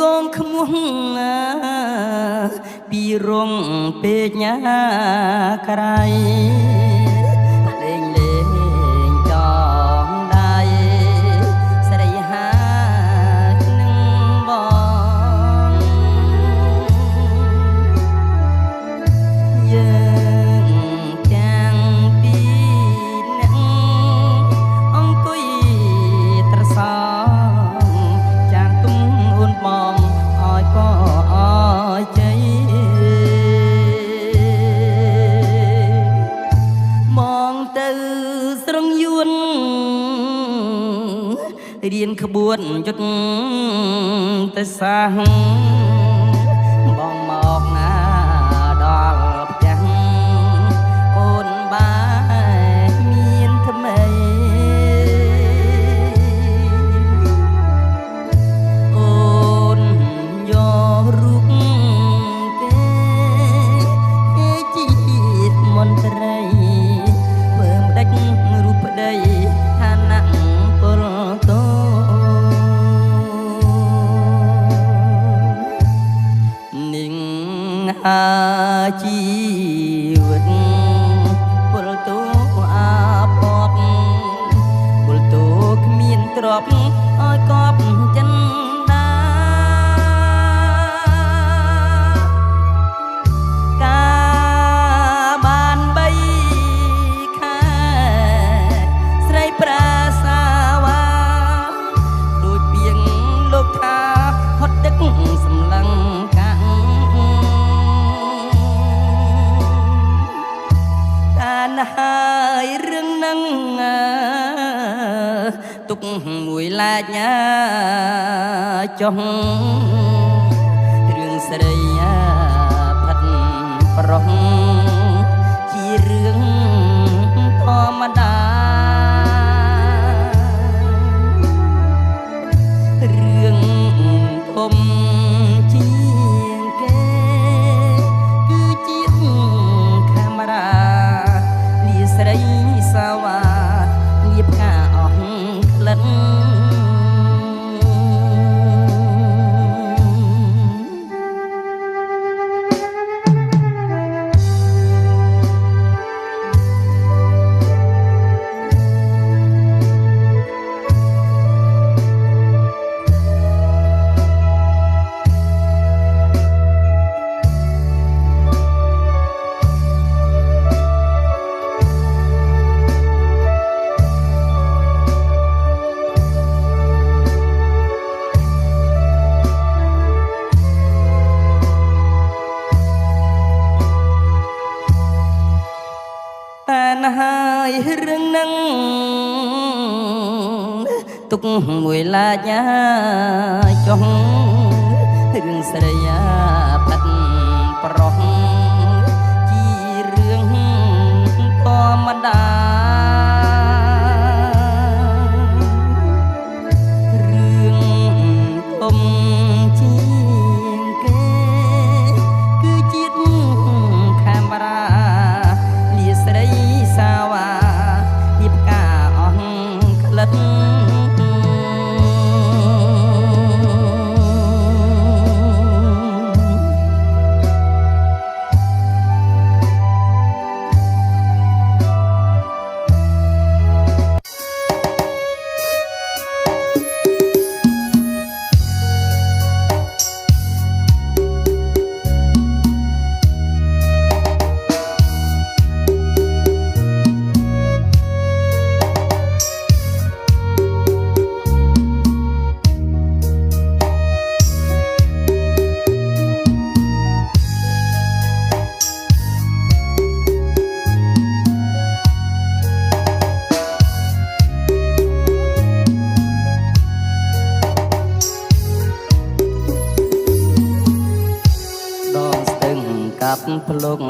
កងខ្មោះពីរងពេកញ៉ាក្រៃលេងលេងចងដៃស្រីហានឹងបងយើងទាំងពីរនាក់អង្គុយត្រសងចាងទុំអូនបងឲ្យក៏ឲ្យជ័យមកទៅស្រងយួនរៀនក្បួនយុទ្ធទៅសាសបងមកណាដល់ផ្ទះអូនបាយមានថ្មីអូនយករូបគេជាតិមន្ត្រីមើលដាច់រូបប្តីឋានៈពលតោនឹងជីវិតពលតោអាពពពលតោគ្មានទ្រព្យឲ្យកប់ចិនដាការបានបីខែស្រីប្រាសាវ៉ាដូចពីងលោកថាហត់ទឹកសម្លឹងកាំងតានហើយរឿងនឹងទុកមួយឡាចណាចុះរឿងស្រីផាត់ប្រុសជារឿងធម្មតារឿងធំជាងគេគឺជាកាមេរ៉ាលាស្រីសាវ៉ាលាផ្កាអស់ក្លិនហើយរឿងនឹងទុកមួយឡាចចុះរឿងស្រីផាត់ប្រុសជារឿងធម្មតារឿងធំជាងគេគឺជាតិកាមេរ៉ាលាស្រីសាវ៉ាពីផ្កាអស់ក្លិនកាប់ភ្លុក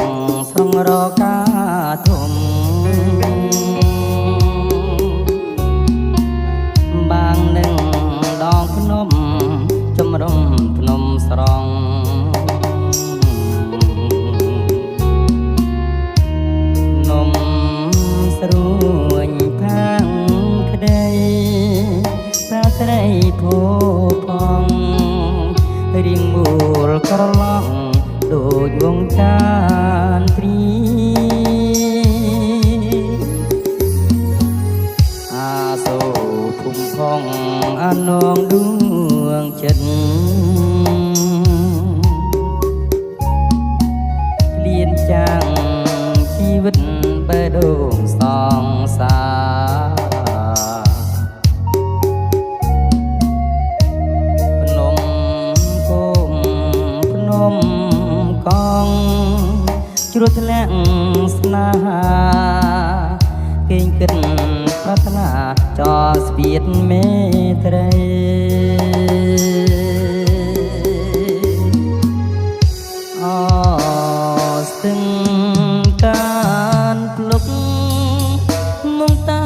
ស្រងរកាធំបាងនឹងដងភ្នំជំរំភ្នំស្រងនំស្រួញផាំងក្ដីស្រីភោផង រៀងមូលក្រឡងដូចវងចានទ្រីអាសូរភូមិផងអានងដួងចិត្តលៀនចាំងជីវិតបែដងសងសាភ្នំគុំភ្នំកងជ្រោះធ្លាក់ស្នេហាគេងគិតប្រាថ្នាចោស្ពាតមេត្រីអស្ទឹងការភ្លុកមកតា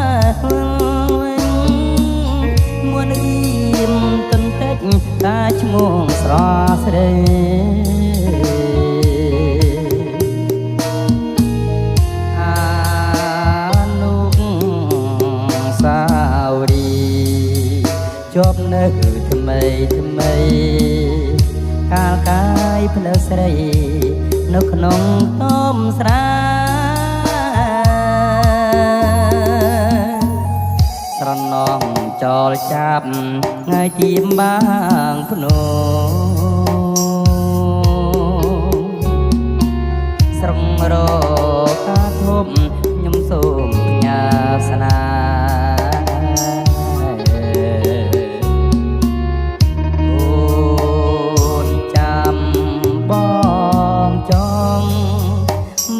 វិញមួនរៀមតន្តិចតាឈ្មោះស្រស់ស្រីជាប់នៅថ្មីថ្មីកាលកាយភ្នែកស្រីនៅក្នុងต้មស្រាស្រណោះចោលចាប់ថ្ងៃទីបាងភ្នំស្រងរកាធំខ្ញុំសូមផ្ញើស្នា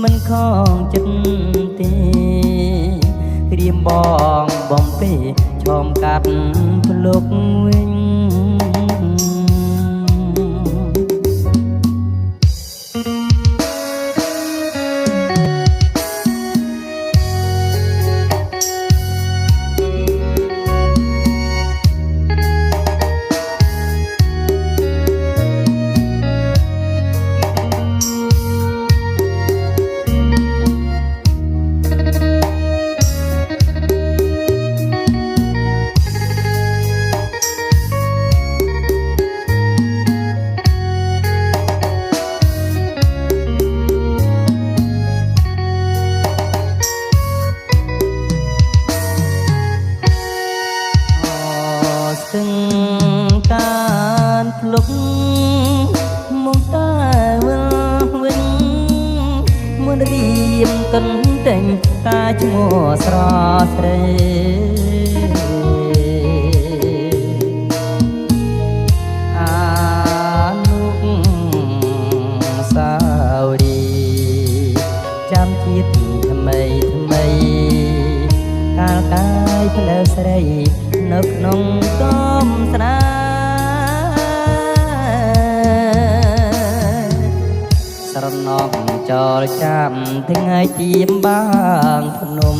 មិនខងចិត្តទេក្រៀមបងបំពេឈោមកាត់ភ្លុកវិញการភ្លុកមកតាវិញមួនរៀមកិនតែងតាឈ្មោះស្រស់ស្រីអានុសាវរីយ៍ចាំជាតិថ្មីថ្មីកាលកាយភ្លើស្រីនៅក្នុងต้មស្រាស្រណោះចោលចាំថ្ងៃទីបាងភ្នំ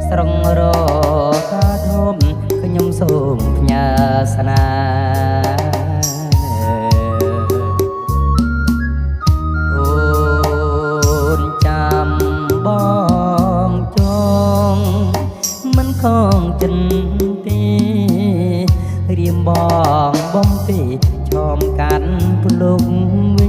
ស្រងរកាធំខ្ញុំសូមផ្ញើស្នាអូនចាំបងចងមិនខងចិនទេរៀមបងបំពេឈោមកាត់ភ្លុកវិញ